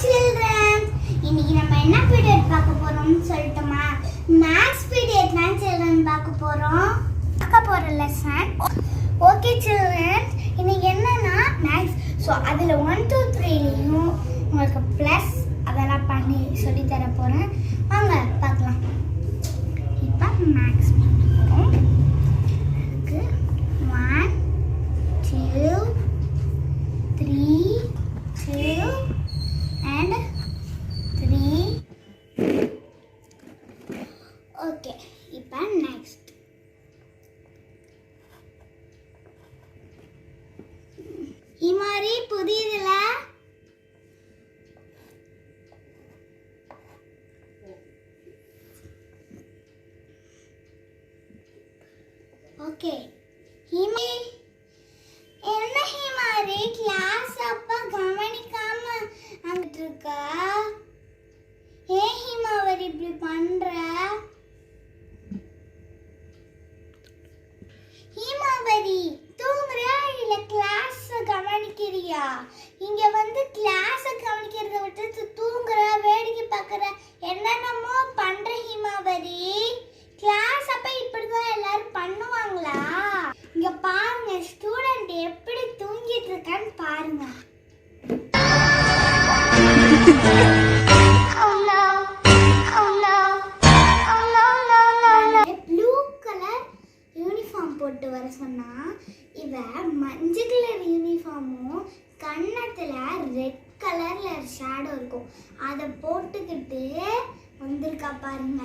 children. இன்னைக்கு நம்ம என்ன பீரியட் பார்க்க போறோம்னு சொல்லட்டுமா? மேத்ஸ் பீரியட் தான் children பார்க்க போற லெசன். ஓகே children, இன்னைக்கு என்னன்னா மேத்ஸ். சோ அதுல 1 2 3லையும் உங்களுக்கு பிளஸ் அதெல்லாம் பண்ணி சொல்லி தர போறேன். வாங்க பார்க்கலாம். இப்போ மேத்ஸ் பார்ப்போம். அதுக்கு 1 2 3 2 and 3. Okay, இப்போ next. இமாரி புரியுதுல? ஓகே ஹிமாரி, என்ன ஹிமாரி கிளாஸ் அப்ப கவனிக்காம வந்துட்டு இருக்கா? ஏன் ஹிமாவரி இப்படி பண்ற? ஹிமாவரி தூங்குறியா இல்ல கிளாஸ் கவனிக்கிறியா? இங்க வந்து கிளாஸ் கவனிக்கிறத விட்டு தூங்குற, வேடிக்கை பார்க்கற, என்னென்னமோ பண்ற ஹிமாவரி. கிளாஸ் அப்ப இப்படிதான் எல்லாரும் பண்ணுவாங்களா? இங்க பாருங்க, ஸ்டூடெண்ட் எப்படி தூங்கிட்டு இருக்கான்னு பாருங்க. ப்ளூ கலர் யூனிஃபார்ம் போட்டு வர சொன்னா இவ மஞ்சள் கலர் யூனிஃபார்மும் கண்ணத்துல ரெட் கலர்ல ஷேடோ இருக்கும் அதை போட்டுக்கிட்டு வந்திருக்கா பாருங்க.